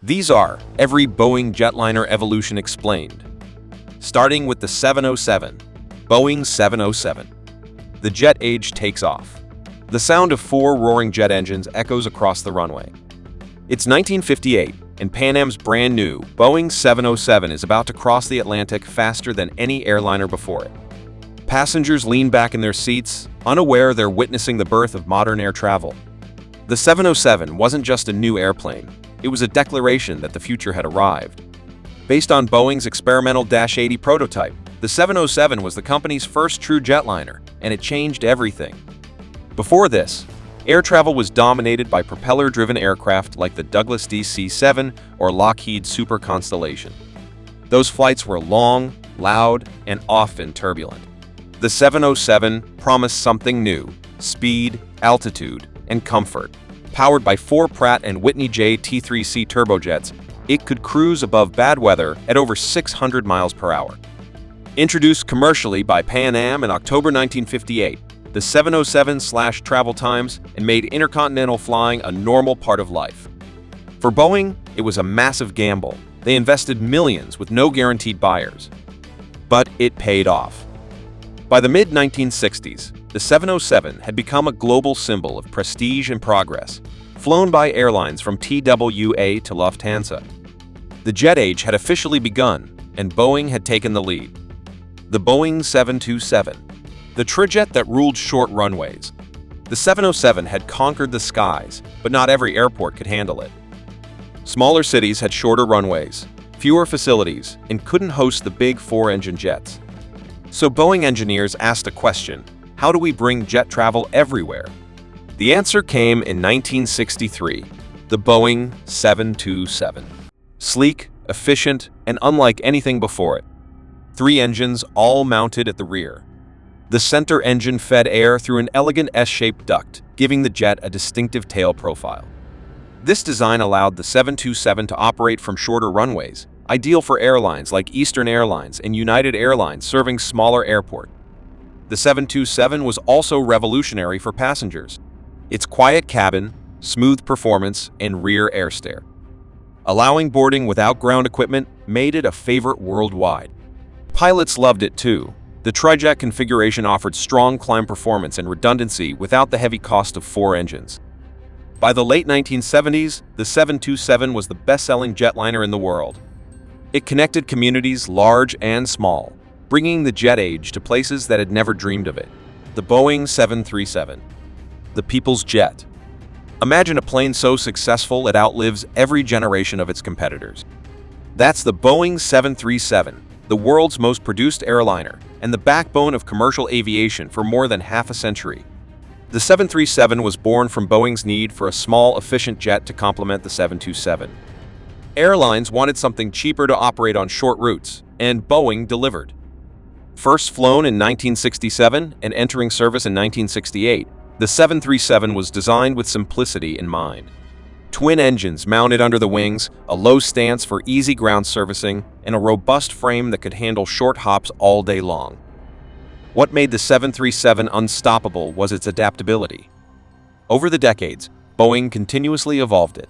These are every Boeing jetliner evolution explained. Starting with the 707, Boeing 707. The jet age takes off. The sound of four roaring jet engines echoes across the runway. It's 1958, and Pan Am's brand new Boeing 707 is about to cross the Atlantic faster than any airliner before it. Passengers lean back in their seats, unaware they're witnessing the birth of modern air travel. The 707 wasn't just a new airplane, it was a declaration that the future had arrived. Based on Boeing's experimental Dash 80 prototype, the 707 was the company's first true jetliner, and it changed everything. Before this, air travel was dominated by propeller-driven aircraft like the Douglas DC-7 or Lockheed Super Constellation. Those flights were long, loud, and often turbulent. The 707 promised something new: speed, altitude, and comfort. Powered by four Pratt & Whitney T3C turbojets, it could cruise above bad weather at over 600 miles per hour. Introduced commercially by Pan Am in October 1958, the 707 slashed travel times and made intercontinental flying a normal part of life. For Boeing, it was a massive gamble. They invested millions with no guaranteed buyers. But it paid off. By the mid-1960s, the 707 had become a global symbol of prestige and progress, flown by airlines from TWA to Lufthansa. The jet age had officially begun, and Boeing had taken the lead. The Boeing 727, the trijet that ruled short runways. The 707 had conquered the skies, but not every airport could handle it. Smaller cities had shorter runways, fewer facilities, and couldn't host the big four-engine jets. So Boeing engineers asked a question: how do we bring jet travel everywhere? The answer came in 1963, the Boeing 727. Sleek, efficient, and unlike anything before it. Three engines, all mounted at the rear. The center engine fed air through an elegant S-shaped duct, giving the jet a distinctive tail profile. This design allowed the 727 to operate from shorter runways, ideal for airlines like Eastern Airlines and United Airlines serving smaller airports. The 727 was also revolutionary for passengers. Its quiet cabin, smooth performance, and rear air stair, allowing boarding without ground equipment, made it a favorite worldwide. Pilots loved it too. The trijet configuration offered strong climb performance and redundancy without the heavy cost of four engines. By the late 1970s, the 727 was the best-selling jetliner in the world. It connected communities large and small, bringing the jet age to places that had never dreamed of it. The Boeing 737, the people's jet. Imagine a plane so successful it outlives every generation of its competitors. That's the Boeing 737, the world's most produced airliner, and the backbone of commercial aviation for more than half a century. The 737 was born from Boeing's need for a small, efficient jet to complement the 727. Airlines wanted something cheaper to operate on short routes, and Boeing delivered. First flown in 1967 and entering service in 1968, the 737 was designed with simplicity in mind. Twin engines mounted under the wings, a low stance for easy ground servicing, and a robust frame that could handle short hops all day long. What made the 737 unstoppable was its adaptability. Over the decades, Boeing continuously evolved it.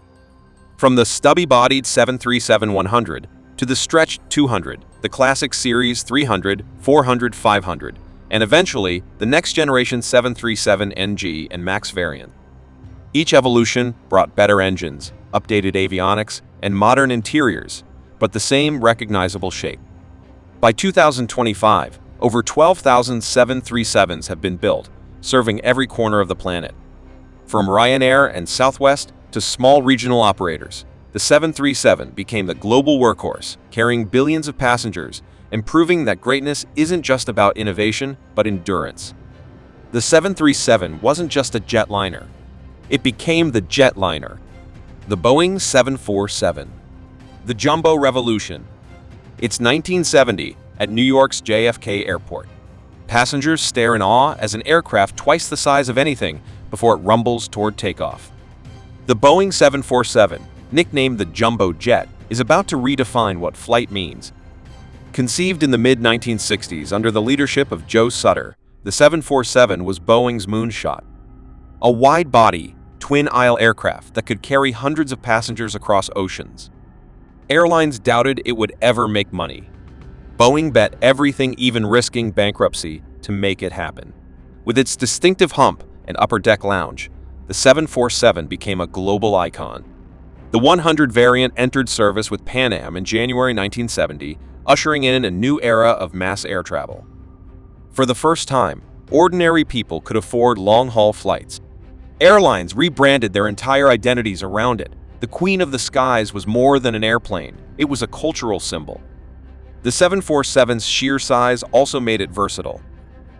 From the stubby-bodied 737-100 to the stretched 200, the classic Series 300, 400, 500, and eventually the next-generation 737NG and MAX variant. Each evolution brought better engines, updated avionics, and modern interiors, but the same recognizable shape. By 2025, over 12,000 737s have been built, serving every corner of the planet. From Ryanair and Southwest to small regional operators, the 737 became the global workhorse, carrying billions of passengers and proving that greatness isn't just about innovation, but endurance. The 737 wasn't just a jetliner. It became the jetliner. The Boeing 747. The Jumbo Revolution. It's 1970 at New York's JFK Airport. Passengers stare in awe as an aircraft twice the size of anything before it rumbles toward takeoff. The Boeing 747, nicknamed the Jumbo Jet, is about to redefine what flight means. Conceived in the mid-1960s under the leadership of Joe Sutter, the 747 was Boeing's moonshot. A wide-body, twin-aisle aircraft that could carry hundreds of passengers across oceans. Airlines doubted it would ever make money. Boeing bet everything, even risking bankruptcy, to make it happen. With its distinctive hump and upper deck lounge, the 747 became a global icon. The 100 variant entered service with Pan Am in January 1970, ushering in a new era of mass air travel. For the first time, ordinary people could afford long-haul flights. Airlines rebranded their entire identities around it. The Queen of the Skies was more than an airplane, it was a cultural symbol. The 747's sheer size also made it versatile.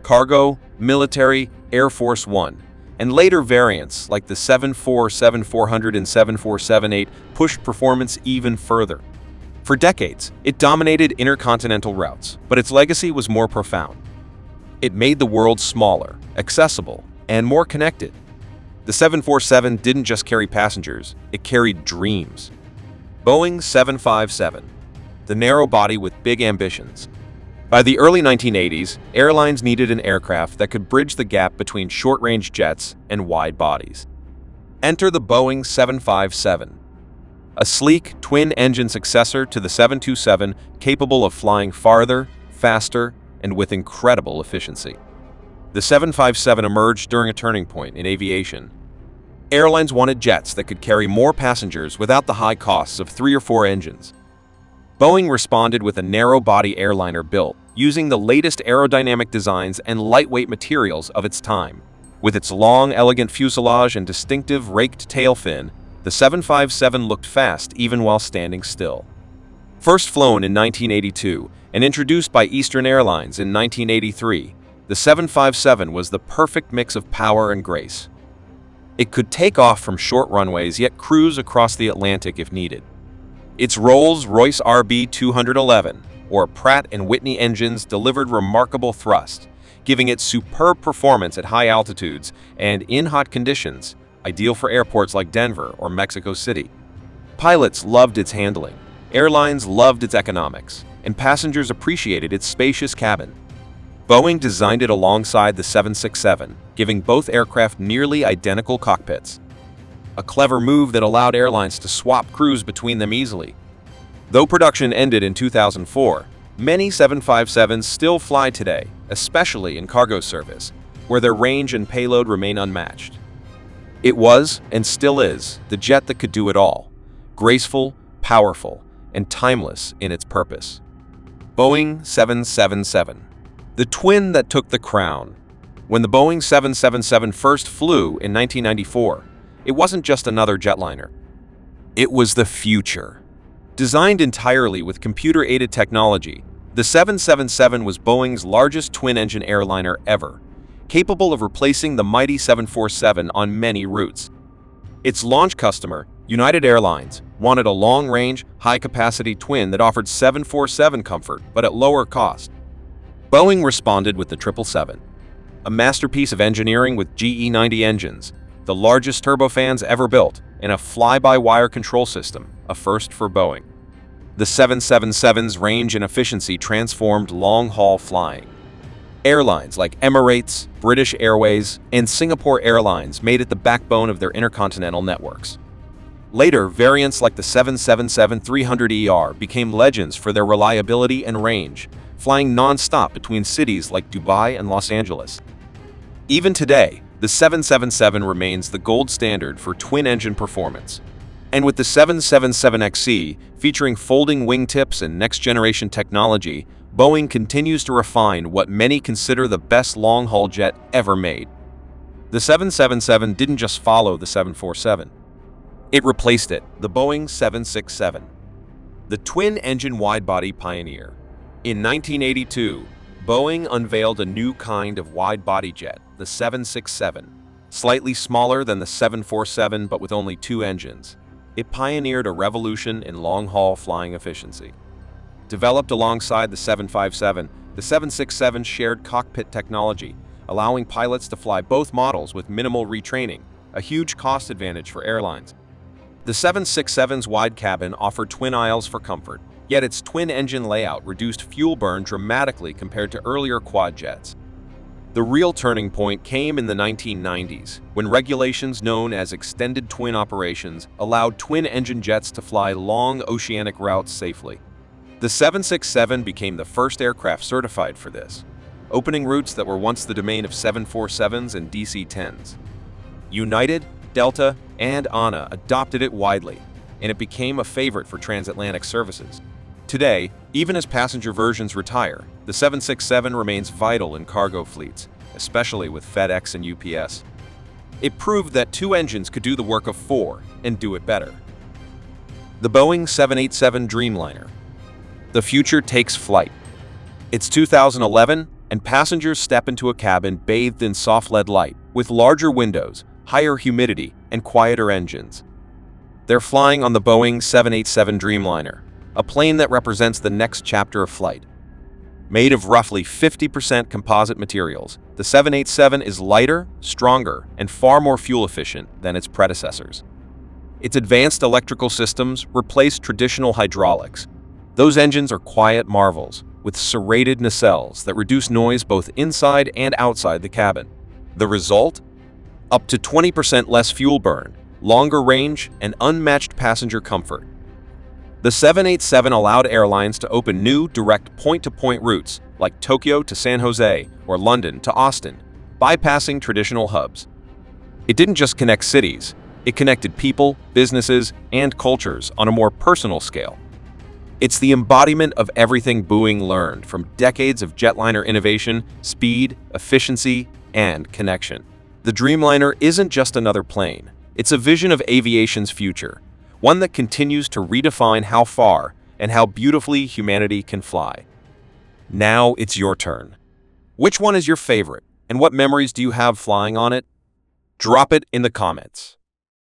Cargo, military, Air Force One, and later variants like the 747-400 and 747-8 pushed performance even further. For decades, it dominated intercontinental routes, but its legacy was more profound. It made the world smaller, accessible, and more connected. The 747 didn't just carry passengers, it carried dreams. Boeing 757, the narrow body with big ambitions. By the early 1980s, airlines needed an aircraft that could bridge the gap between short-range jets and wide bodies. Enter the Boeing 757, a sleek, twin-engine successor to the 727 capable of flying farther, faster, and with incredible efficiency. The 757 emerged during a turning point in aviation. Airlines wanted jets that could carry more passengers without the high costs of 3 or 4 engines. Boeing responded with a narrow-body airliner built using the latest aerodynamic designs and lightweight materials of its time. With its long, elegant fuselage and distinctive raked tail fin, the 757 looked fast even while standing still. First flown in 1982 and introduced by Eastern Airlines in 1983, the 757 was the perfect mix of power and grace. It could take off from short runways yet cruise across the Atlantic if needed. Its Rolls-Royce RB211, or Pratt & Whitney engines, delivered remarkable thrust, giving it superb performance at high altitudes and in hot conditions, ideal for airports like Denver or Mexico City. Pilots loved its handling, airlines loved its economics, and passengers appreciated its spacious cabin. Boeing designed it alongside the 767, giving both aircraft nearly identical cockpits. A clever move that allowed airlines to swap crews between them easily. Though production ended in 2004, many 757s still fly today, especially in cargo service, where their range and payload remain unmatched. It was, and still is, the jet that could do it all, graceful, powerful, and timeless in its purpose. Boeing 777, the twin that took the crown. When the Boeing 777 first flew in 1994, it wasn't just another jetliner. It was the future. Designed entirely with computer-aided technology, the 777 was Boeing's largest twin-engine airliner ever, capable of replacing the mighty 747 on many routes. Its launch customer, United Airlines, wanted a long-range, high-capacity twin that offered 747 comfort but at lower cost. Boeing responded with the 777, a masterpiece of engineering with GE90 engines, the largest turbofans ever built, and a fly-by-wire control system, a first for Boeing. The 777's range and efficiency transformed long-haul flying. Airlines like Emirates, British Airways, and Singapore Airlines made it the backbone of their intercontinental networks. Later, variants like the 777-300ER became legends for their reliability and range, flying non-stop between cities like Dubai and Los Angeles. Even today, the 777 remains the gold standard for twin-engine performance. And with the 777XC, featuring folding wingtips and next-generation technology, Boeing continues to refine what many consider the best long-haul jet ever made. The 777 didn't just follow the 747. It replaced it, the Boeing 767, the twin-engine wide-body pioneer. In 1982, Boeing unveiled a new kind of wide-body jet, the 767, slightly smaller than the 747 but with only 2 engines. It pioneered a revolution in long-haul flying efficiency. Developed alongside the 757, the 767 shared cockpit technology, allowing pilots to fly both models with minimal retraining, a huge cost advantage for airlines. The 767's wide cabin offered twin aisles for comfort, yet its twin-engine layout reduced fuel burn dramatically compared to earlier quad jets. The real turning point came in the 1990s, when regulations known as extended twin operations allowed twin-engine jets to fly long oceanic routes safely. The 767 became the first aircraft certified for this, opening routes that were once the domain of 747s and DC-10s. United, Delta, and ANA adopted it widely, and it became a favorite for transatlantic services. Today, even as passenger versions retire, the 767 remains vital in cargo fleets, especially with FedEx and UPS. It proved that two engines could do the work of four and do it better. The Boeing 787 Dreamliner. The future takes flight. It's 2011, and passengers step into a cabin bathed in soft LED light, with larger windows, higher humidity, and quieter engines. They're flying on the Boeing 787 Dreamliner, a plane that represents the next chapter of flight. Made of roughly 50% composite materials, the 787 is lighter, stronger, and far more fuel-efficient than its predecessors. Its advanced electrical systems replace traditional hydraulics. Those engines are quiet marvels, with serrated nacelles that reduce noise both inside and outside the cabin. The result? Up to 20% less fuel burn, longer range, and unmatched passenger comfort. The 787 allowed airlines to open new, direct point-to-point routes, like Tokyo to San Jose or London to Austin, bypassing traditional hubs. It didn't just connect cities, it connected people, businesses, and cultures on a more personal scale. It's the embodiment of everything Boeing learned from decades of jetliner innovation, speed, efficiency, and connection. The Dreamliner isn't just another plane. It's a vision of aviation's future, one that continues to redefine how far and how beautifully humanity can fly. Now it's your turn. Which one is your favorite, and what memories do you have flying on it? Drop it in the comments.